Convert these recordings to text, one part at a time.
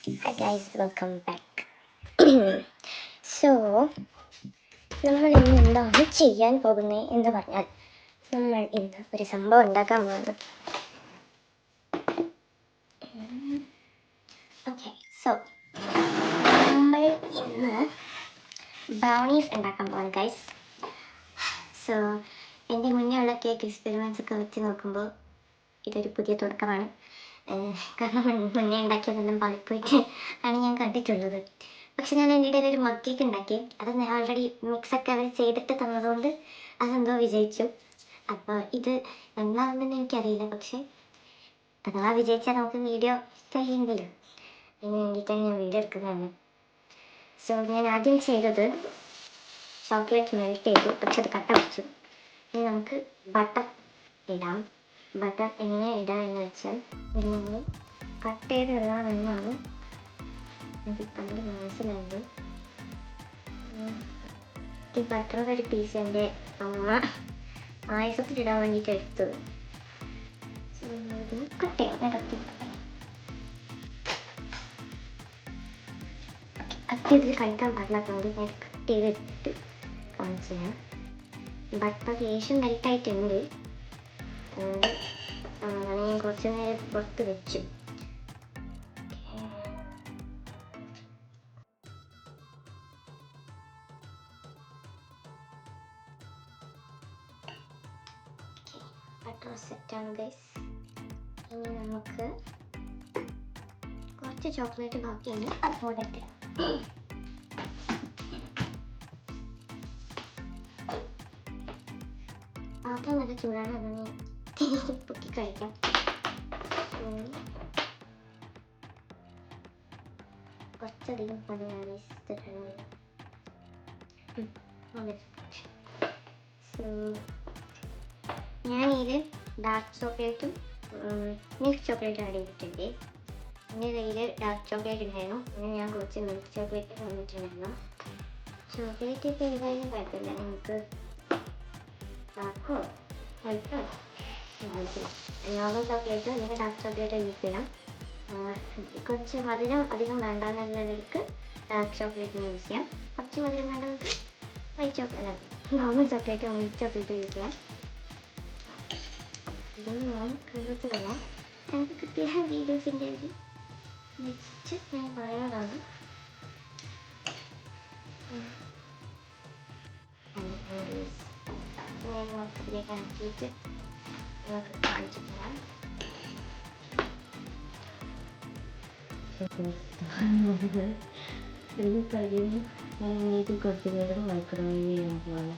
Hi guys, welcome back. So നമ്മൾ ഇന്ന് എന്താണ് ചെയ്യാൻ പോകുന്നത് എന്ന് പറഞ്ഞാൽ നമ്മൾ ഇന്ന് ഒരു സംഭവം ഉണ്ടാക്കാൻ പോകുന്നത്. ഓക്കെ, സോ നമ്മൾ ഇന്ന് ബ്രൗണീസ് ഉണ്ടാക്കാൻ പോകുന്നത് ഗൈസ്. സോ എൻ്റെ മുന്നേ ഉള്ള കേക്ക് എക്സ്പെരിമെൻറ്റ്സ് ഒക്കെ വെച്ച് നോക്കുമ്പോൾ ഇതൊരു പുതിയ തുടക്കമാണ്. കാരണം മുന്നേ ഉണ്ടാക്കിയതെല്ലാം പാളിപ്പോയിട്ട് ആണ് ഞാൻ കണ്ടിട്ടുള്ളത്. പക്ഷെ ഞാൻ എൻ്റെ ഇടയിൽ ഒരു മഗ് കേക്ക് ഉണ്ടാക്കി. അത് ഞാൻ ഓൾറെഡി മിക്സൊക്കെ അവർ ചെയ്തിട്ട് തന്നതുകൊണ്ട് അതെന്തോ വിജയിച്ചു. അപ്പോൾ ഇത് എന്താണെന്ന് എനിക്കറിയില്ല. പക്ഷേ അഥവാ വിജയിച്ചാൽ നമുക്ക് വീഡിയോ ചെയ്യേണ്ടല്ലോ, അതിന് വേണ്ടിയിട്ടാണ് ഞാൻ വീഡിയോ എടുക്കുന്നതാണ്. സോ ഞാൻ ആദ്യം ചെയ്തത് ചോക്ലേറ്റ് മെൽറ്റ് ചെയ്തു, പക്ഷെ അത് കട്ട പിടിച്ചു. ഇനി നമുക്ക് ബട്ടർ ഇടാം. ബട്ടർ എങ്ങനെ ഇടാം എന്ന് വെച്ചാൽ നമ്മൾ കട്ട് ചെയ്ത് ഇടാമെന്നാണ് എനിക്ക് പണ്ട് മനസ്സിലായത്. ഈ ബട്ടറിൻ്റെ ഒരു പീസ് എൻ്റെ അമ്മ പായസത്തിലിടാൻ വേണ്ടിയിട്ട് എടുത്തത്. കട്ട് ചെയ്യാം, കട്ട് ചെയ്തിൽ കഴിക്കാൻ പാടില്ലാത്തതുകൊണ്ട് ഞാൻ കട്ട് ചെയ്തിട്ട് കാണിച്ചു തരാം. ബട്ടർ ലേശം മെൽറ്റായിട്ടുണ്ട്, അതുകൊണ്ട് ഞാൻ കുറച്ച് നേരം പുറത്ത് വെച്ചു. ബട്ടർ സെറ്റാണ് ഗൈസ്. ഇനി നമുക്ക് കുറച്ച് ചോക്ലേറ്റ് ബാക്കിയുണ്ട്, അതുകൂടെ ഇട്ടാം. പാത്രം നല്ല ചൂടാണ്, അതുകൊണ്ട് പൊക്കി കഴിക്കാം. കുറച്ചധികം പണിയാണ് ഞാനിതിൽ ഡാർക്ക് ചോക്ലേറ്റും മിൽക്ക് ചോക്ലേറ്റും ആഡ് ചെയ്തിട്ടുണ്ട്. എൻ്റെ കയ്യിൽ ഡാർക്ക് ചോക്ലേറ്റ് ഉണ്ടായിരുന്നു, പിന്നെ ഞാൻ കുറച്ച് മിൽക്ക് ചോക്ലേറ്റ് വന്നിട്ടുണ്ടായിരുന്നു. ചോക്ലേറ്റ് ഒക്കെ ഏതായാലും കുഴപ്പമില്ല, നമുക്ക് ഡാർക്കോ വൈറ്റോ നോർമൽ ചോക്ലേറ്റോ അല്ലെങ്കിൽ ഡാർക്ക് ചോക്ലേറ്റോ യൂസ് ചെയ്യാം. കുറച്ച് മധുരം അധികം വേണ്ടാന്നുള്ളവർക്ക് ഡാർക്ക് ചോക്ലേറ്റ് യൂസ് ചെയ്യാം. കുറച്ച് മധുരം വേണ്ടവർക്ക് വൈറ്റ് ചോക്ലേറ്റ് നോർമൽ ചോക്ലേറ്റോ മിൽക്ക് ചോക്ലേറ്റോ യൂസ് ചെയ്യാം. ഇതൊന്നും ഞാൻ കണ്ടിട്ടില്ല, എനിക്ക് കിട്ടിയ വീഡിയോസിൻ്റെ വെച്ചിട്ട് ഞാൻ പറയുന്നതാണ്. ഇതിലേക്ക് ആക്കിയിട്ട് നമുക്ക് കാണിച്ചു തരാം. ഇത് കഴിയുമ്പോൾ ഇത് കുറച്ച് നേരം മൈക്രോവേവ് ചെയ്യാൻ പോവാണ്.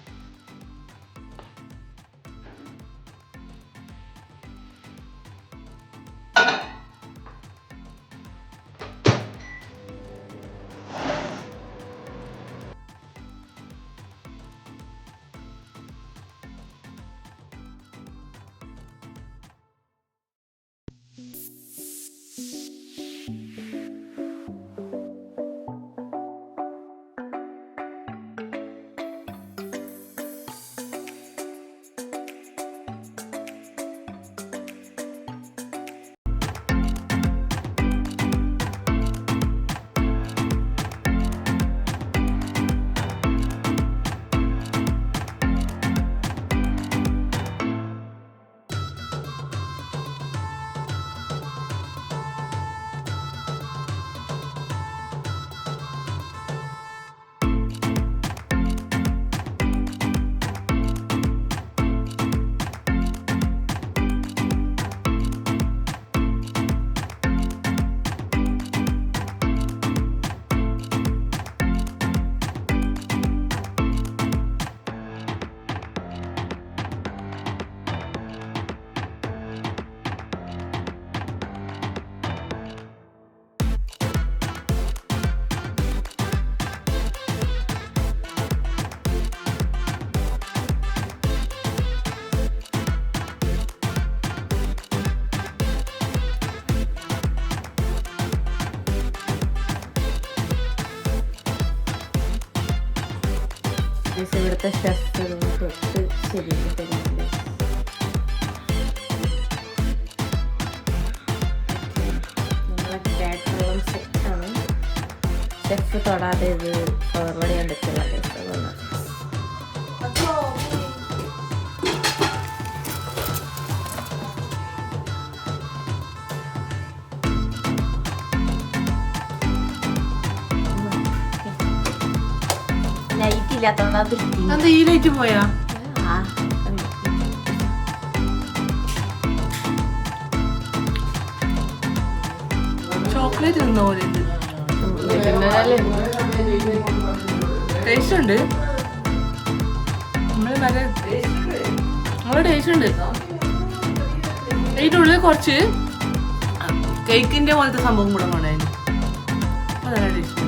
ഇവിടുത്തെ ഷെഫ് തൊട്ട് ശരിയാക്കി തരുന്നുണ്ട്. നമ്മളെ കാറ്ററോളം സെറ്റാണ്. ഷെഫ് തൊടാതെ ഇത് ഫോർവേഡ് ചെയ്യാൻ പറ്റില്ല അതുകൊണ്ട് ലൈറ്റ് ഇല്ലാത്തോണ്ടാ ഈ ലൈറ്റ് പോയാ ചോക്ലേറ്റ് തിന്ന പോലെ ടേസ്റ്റ് ഉണ്ട് നല്ല ടേസ്റ്റ് ഉണ്ട്. അതിൻ്റെ ഉള്ളിൽ കുറച്ച് കേക്കിന്റെ പോലത്തെ സംഭവം കൂടെ വേണം. അതാണ് ടേസ്റ്റ്.